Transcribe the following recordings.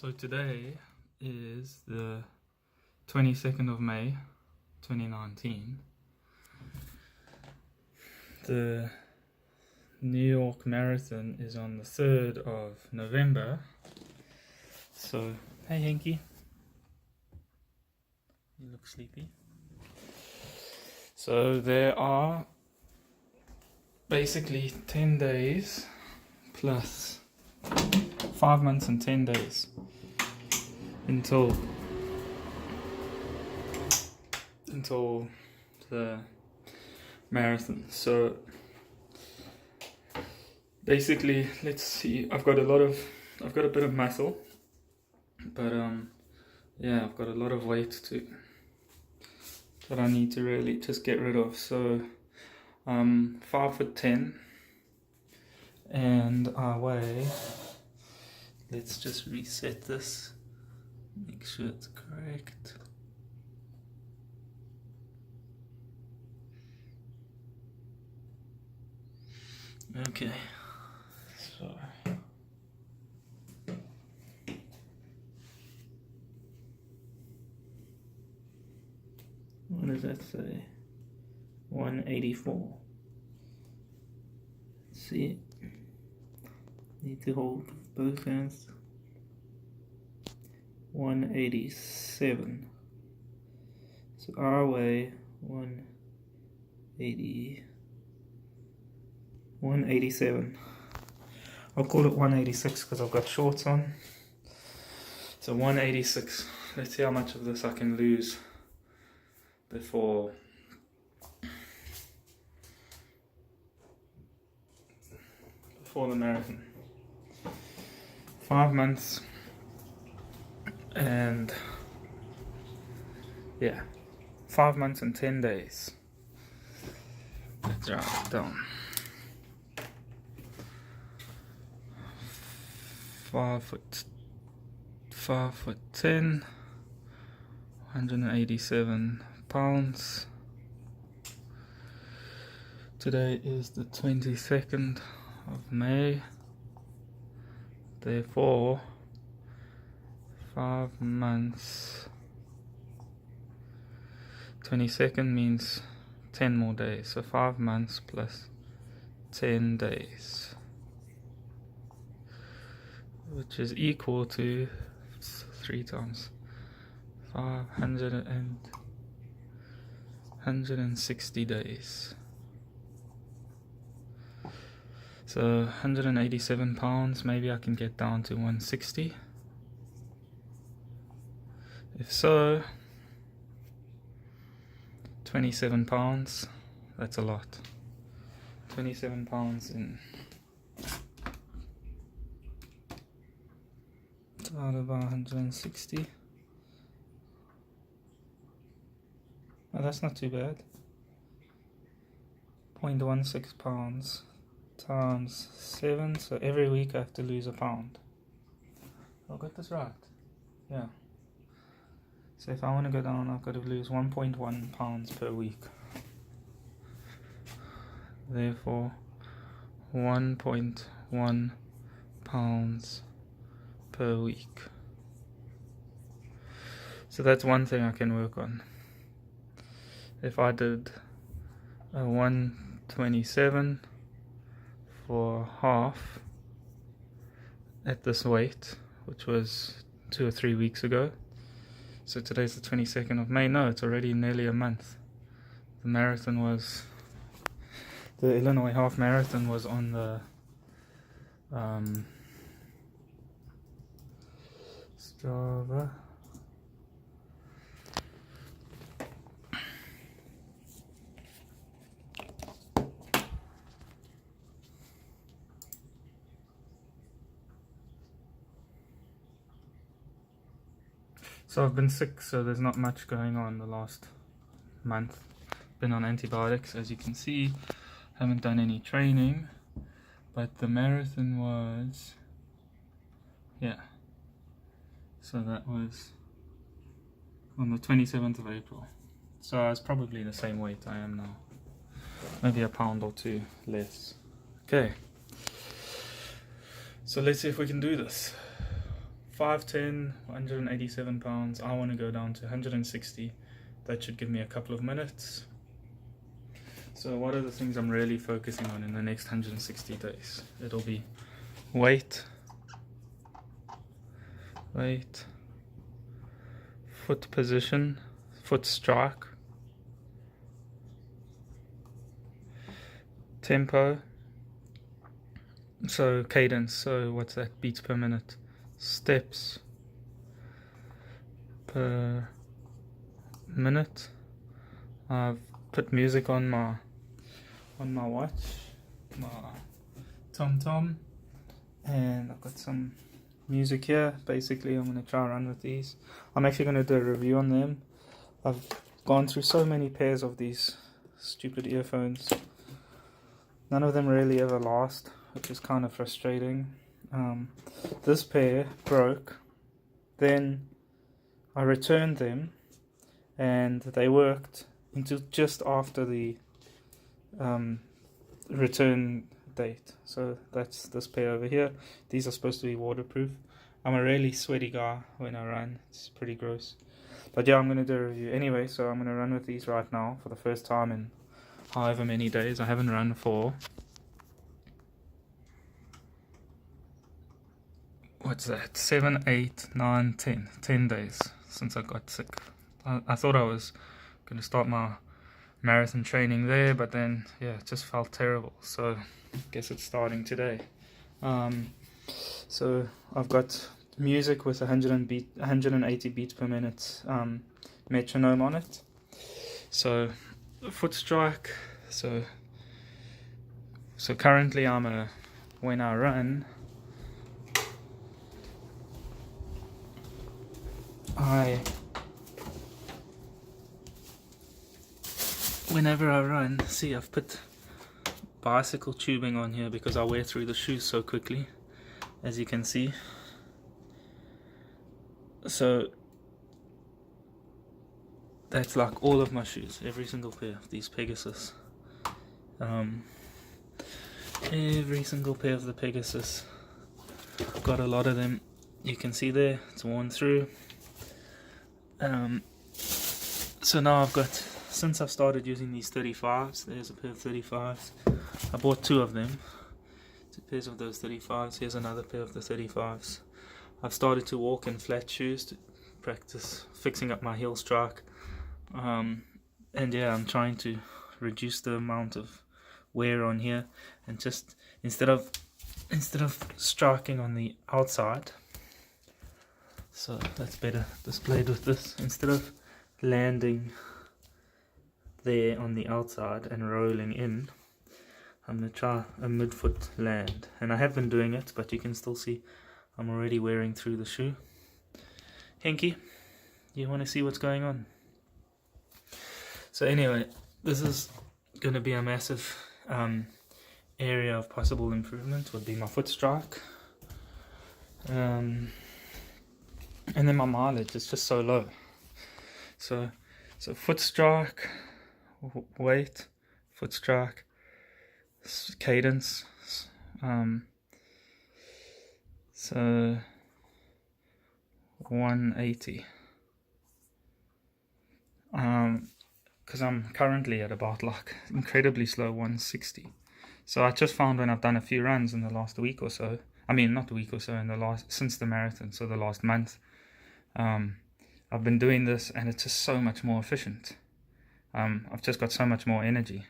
So today is the 22nd of May 2019. The New York Marathon is on the 3rd of November. So, hey Henky. You look sleepy. So there are basically 10 days plus 5 months and 10 days until the marathon. So basically, let's see, I've got a bit of muscle, but yeah, I've got a lot of weight that I need to really just get rid of. So 5'10", and I weigh, let's just reset this, make sure it's correct. Okay, so what does that say? 184. See, need to hold both hands. 187. So our way 187. I'll call it 186 because I've got shorts on. So 186. Let's see how much of this I can lose before the marathon. 5 months and 5 months and 10 days. Let's write it down. 5'10", 187 pounds. Today is the 22nd of May. Therefore, 5 months. 22nd means 10 more days. So 5 months plus 10 days, which is equal to 3 times 160 days. So 187 pounds, maybe I can get down to 160. If so, 27 pounds, that's a lot. 27 pounds in divided by 160. Oh, that's not too bad. 0.16 pounds times 7, so every week I have to lose a pound. I got this right. Yeah. So if I want to go down, I've got to lose 1.1 pounds per week. Therefore, 1.1 pounds per week. So that's one thing I can work on. If I did a 127 for half at this weight, which was 2 or 3 weeks ago. So today's the 22nd of May. No, it's already nearly a month. The Illinois half marathon was on the Strava. So I've been sick, so there's not much going on the last month. Been on antibiotics, as you can see. Haven't done any training, but the marathon was, so that was on the 27th of April. So I was probably the same weight I am now. Maybe a pound or 2 less. Okay. So let's see if we can do this. 5'10", 187 pounds. I want to go down to 160. That should give me a couple of minutes. So what are the things I'm really focusing on in the next 160 days? It'll be weight, foot position, foot strike, tempo, so cadence, so what's that, beats per minute, steps per minute. I've put music on my watch, my TomTom, and I've got some music here. Basically, I'm going to try and run with these. I'm actually going to do a review on them. I've gone through so many pairs of these stupid earphones. None of them really ever last, which is kind of frustrating. This pair broke, then I returned them, and they worked until just after the return date. So that's this pair over here. These are supposed to be waterproof. I'm a really sweaty guy when I run. It's pretty gross. But yeah, I'm going to do a review anyway. So I'm going to run with these right now for the first time in however many days. I haven't run for, what's that, 7, 8, 9, 10 days since I got sick. I thought I was going to start my marathon training there, but then yeah, it just felt terrible. So I guess it's starting today. So I've got music with 180 beats per minute metronome on it. So foot strike. So currently when I run, whenever I run, see, I've put bicycle tubing on here because I wear through the shoes so quickly, as you can see. So that's like all of my shoes, every single pair of these Pegasus. Every single pair of the Pegasus. Got a lot of them. You can see there, it's worn through. So now I've got, since I've started using these 35s, there's a pair of 35s. I bought 2 of them, 2 pairs of those 35s. Here's another pair of the 35s. I've started to walk in flat shoes to practice fixing up my heel strike. And yeah, I'm trying to reduce the amount of wear on here, and just instead of striking on the outside, so that's better displayed with this, instead of landing there on the outside and rolling in, I'm going to try a midfoot land. And I have been doing it, but you can still see I'm already wearing through the shoe. Henky, you want to see what's going on? So anyway, this is going to be a massive area of possible improvement, would be my foot strike. And then my mileage is just so low. So foot strike, weight, foot strike, cadence. So 180. Because I'm currently at about like incredibly slow 160. So I just found when I've done a few runs in the last week or so, I mean not a week or so, since the marathon, so the last month, I've been doing this and it's just so much more efficient. I've just got so much more energy.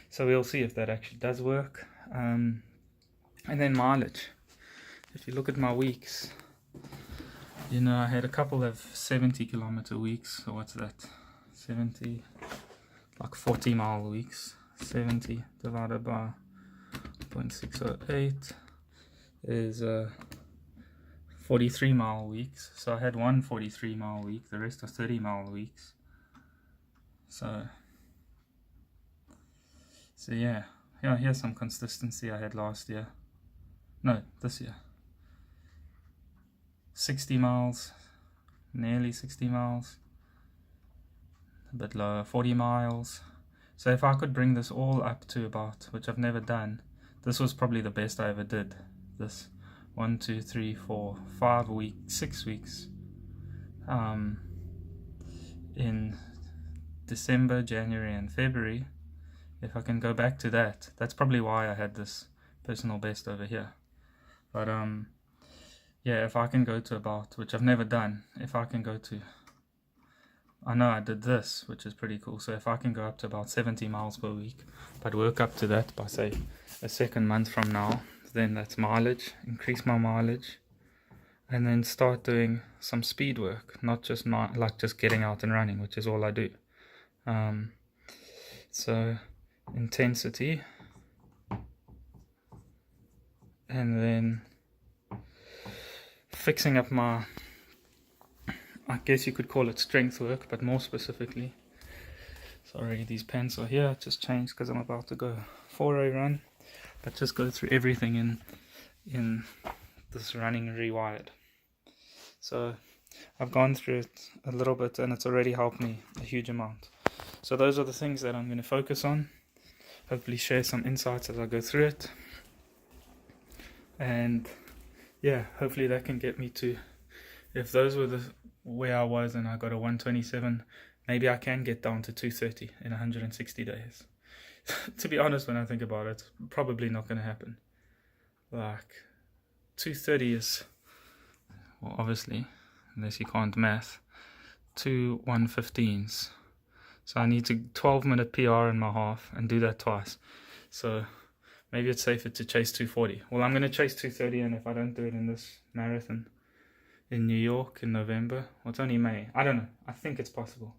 So we'll see if that actually does work. And then mileage. If you look at my weeks, you know, I had a couple of 70 kilometer weeks. So what's that? 70, like 40 mile weeks. 70 divided by 0.608 is 43 mile weeks. So I had one 43 mile week, the rest are 30 mile weeks. So yeah, here's some consistency I had last year. No, this year. 60 miles, nearly 60 miles, a bit lower, 40 miles. So if I could bring this all up to about, which I've never done, this was probably the best I ever did, this 1, 2, 3, 4, 5 weeks, 6 weeks in December, January and February. If I can go back to that, that's probably why I had this personal best over here. But yeah, if I can go to about, which I've never done, if I can go to, I know I did this, which is pretty cool. So if I can go up to about 70 miles per week, but work up to that by say a second month from now, then that's mileage, increase my mileage, and then start doing some speed work, not just like just getting out and running, which is all I do. So intensity, and then fixing up my, I guess you could call it strength work, but more specifically, sorry, these pants are here, just changed because I'm about to go for a run, but just go through everything in this Running Rewired. So I've gone through it a little bit and it's already helped me a huge amount. So those are the things that I'm going to focus on, hopefully share some insights as I go through it, and yeah, hopefully that can get me to, if those were the where I was and I got a 127, maybe I can get down to 230 in 160 days. To be honest, when I think about it, probably not going to happen. Like 230 is, well, obviously, unless you can't math, 2 115s. So I need to 12-minute PR in my half and do that twice. So maybe it's safer to chase 240. Well, I'm going to chase 230, and if I don't do it in this marathon in New York in November, well, it's only May. I don't know. I think it's possible.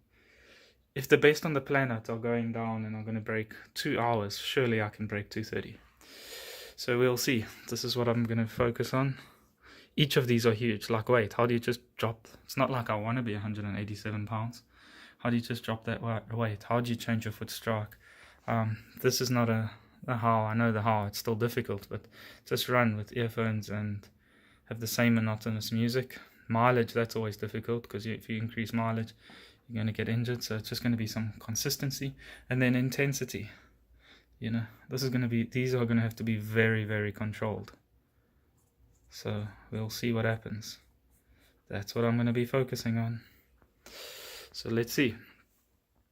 If the best on the planet are going down and I'm going to break 2 hours, surely I can break 230. So we'll see. This is what I'm going to focus on. Each of these are huge. Like weight, how do you just drop? It's not like I want to be 187 pounds. How do you just drop that weight? How do you change your foot strike? This is not a how. I know the how. It's still difficult, but just run with earphones and have the same monotonous music. Mileage, that's always difficult because if you increase mileage, you're going to get injured. So it's just going to be some consistency, and then intensity. You know, these are going to have to be very, very controlled. So we'll see what happens. That's what I'm going to be focusing on. So let's see.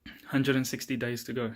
160 days to go.